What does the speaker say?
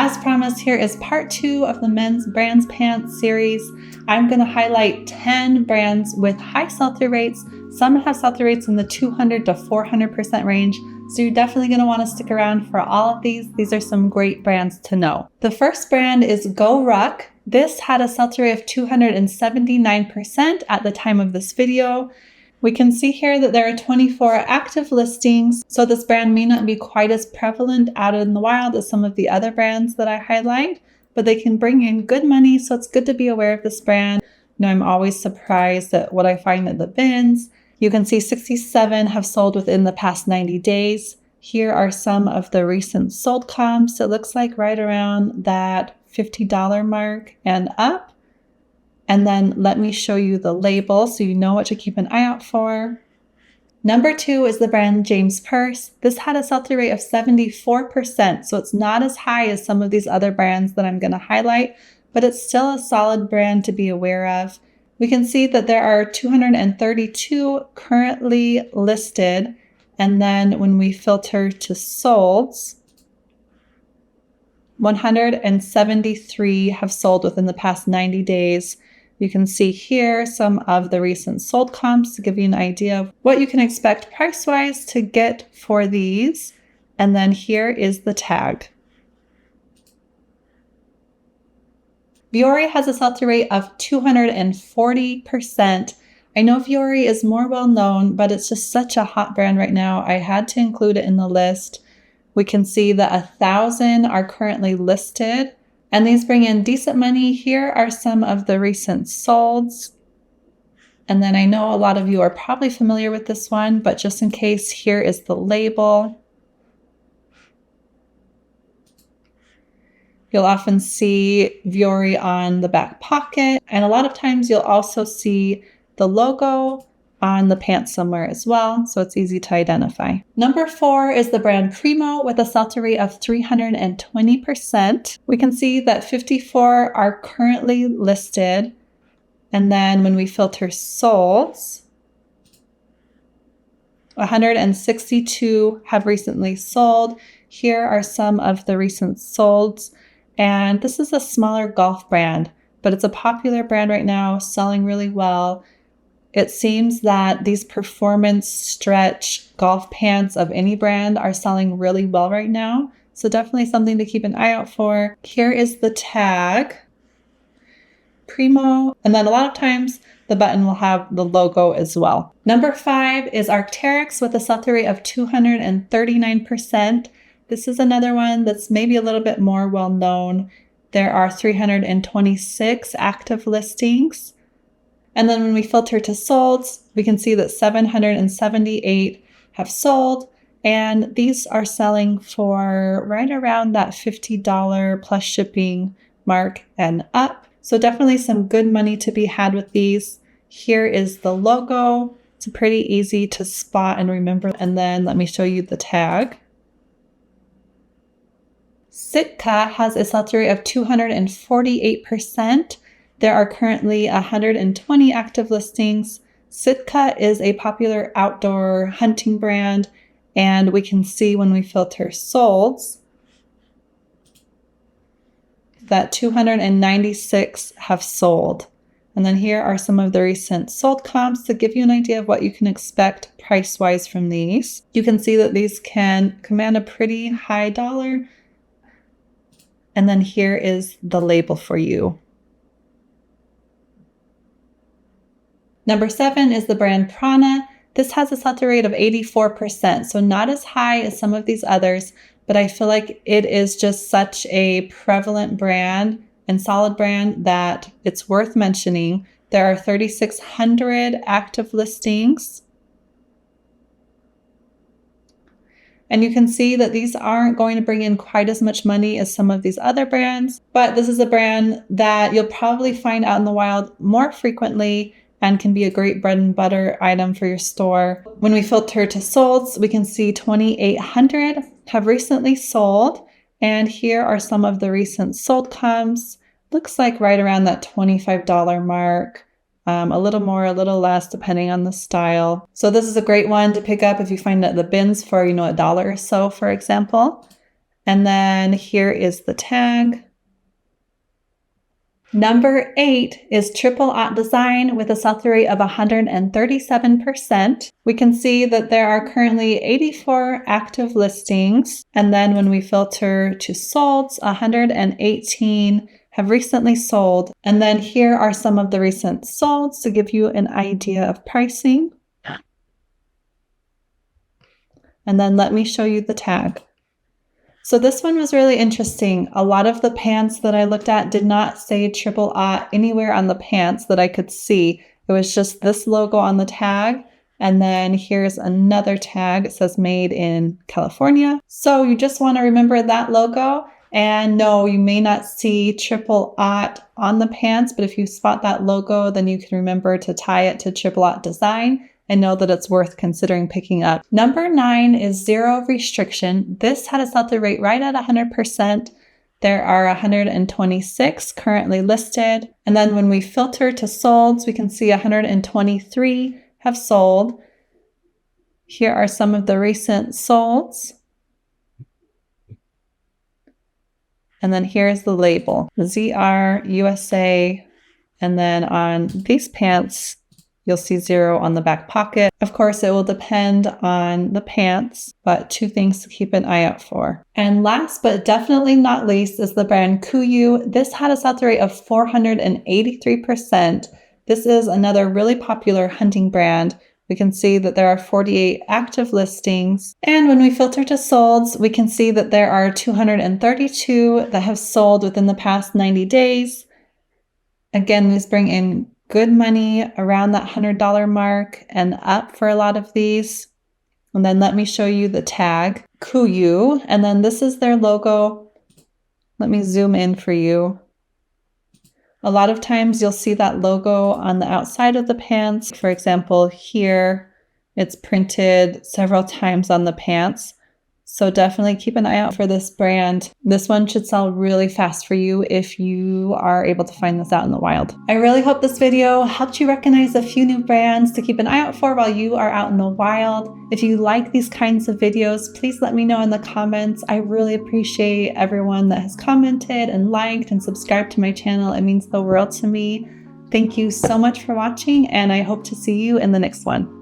As promised, here is part 2 of the men's brands pants series. I'm going to highlight 10 brands with high sell-through rates. Some have sell-through rates in the 200 to 400% range, so you're definitely going to want to stick around for all of these. These are some great brands to know. The first brand is Grock. This had a sell-through rate of 279% at the time of this video. We can see here that there are 24 active listings, so this brand may not be quite as prevalent out in the wild as some of the other brands that I highlight, but they can bring in good money, so it's good to be aware of this brand. I'm always surprised at what I find at the bins. You can see 67 have sold within the past 90 days. Here are some of the recent sold comps. It looks like right around that $50 mark and up. And then let me show you the label so you know what to keep an eye out for. Number 2 is the brand James Purse. This had a sell-through rate of 74%, so it's not as high as some of these other brands that I'm going to highlight, but it's still a solid brand to be aware of. We can see that there are 232 currently listed, and then when we filter to solds, 173 have sold within the past 90 days. You can see here some of the recent sold comps to give you an idea of what you can expect price-wise to get for these. And then here is the tag. Viori has a sell-through rate of 240%. I know Viori is more well-known, but it's just such a hot brand right now. I had to include it in the list. We can see that 1,000 are currently listed, and these bring in decent money. Here are some of the recent solds. And then I know a lot of you are probably familiar with this one, but just in case, here is the label. You'll often see Viori on the back pocket, and a lot of times you'll also see the logo on the pants somewhere as well, so it's easy to identify. Number 4 is the brand Primo with a sell-through rate of 320%. We can see that 54 are currently listed, and then when we filter solds, 162 have recently sold. Here are some of the recent solds, and this is a smaller golf brand, but it's a popular brand right now, selling really well. It seems that these performance stretch golf pants of any brand are selling really well right now. So definitely something to keep an eye out for. Here is the tag, Primo, and then a lot of times the button will have the logo as well. Number 5 is Arc'teryx with a sell-through rate of 239%. This is another one that's maybe a little bit more well-known. There are 326 active listings. And then when we filter to solds, we can see that 778 have sold, and these are selling for right around that $50 plus shipping mark and up. So definitely some good money to be had with these. Here is the logo. It's pretty easy to spot and remember. And then let me show you the tag. Sitka has a sell-through rate of 248%. There are currently 120 active listings. Sitka is a popular outdoor hunting brand, and we can see when we filter solds that 296 have sold. And then here are some of the recent sold comps to give you an idea of what you can expect price-wise from these. You can see that these can command a pretty high dollar. And then here is the label for you. Number 7 is the brand Prana. This has a sell-through rate of 84%, so not as high as some of these others, but I feel like it is just such a prevalent brand and solid brand that it's worth mentioning. There are 3,600 active listings. And you can see that these aren't going to bring in quite as much money as some of these other brands, but this is a brand that you'll probably find out in the wild more frequently and can be a great bread and butter item for your store. When we filter to solds, we can see 2,800 have recently sold, and here are some of the recent sold comps. Looks like right around that $25 mark. A little more, a little less, depending on the style. So this is a great one to pick up if you find it at the bins for, $1 or so, for example. And then here is the tag. Number 8 is triple aught design with a sell-through rate of 137%. We can see that there are currently 84 active listings. And then when we filter to solds, 118 have recently sold. And then here are some of the recent solds to give you an idea of pricing. And then let me show you the tag. So this one was really interesting. A lot of the pants that I looked at did not say triple aught anywhere on the pants that I could see. It was just this logo on the tag. And then here's another tag. It says made in California. So you just want to remember that logo. And no, you may not see triple aught on the pants, but if you spot that logo, then you can remember to tie it to triple aught design and know that it's worth considering picking up. Number 9 is zero restriction. This had a sell-through rate right at 100%. There are 126 currently listed. And then when we filter to solds, we can see 123 have sold. Here are some of the recent solds. And then here's the label, ZR USA. And then on these pants, you'll see 0 on the back pocket. Of course, it will depend on the pants, but 2 things to keep an eye out for. And last but definitely not least is the brand Kuyu. This had a sell-through rate of 483%. This is another really popular hunting brand. We can see that there are 48 active listings. And when we filter to solds, we can see that there are 232 that have sold within the past 90 days. Again, these bring in good money around that $100 mark and up for a lot of these. And then let me show you the tag, Kuyu. And then this is their logo. Let me zoom in for you. A lot of times you'll see that logo on the outside of the pants. For example, here it's printed several times on the pants. So definitely keep an eye out for this brand. This one should sell really fast for you if you are able to find this out in the wild. I really hope this video helped you recognize a few new brands to keep an eye out for while you are out in the wild. If you like these kinds of videos, please let me know in the comments. I really appreciate everyone that has commented and liked and subscribed to my channel. It means the world to me. Thank you so much for watching, and I hope to see you in the next one.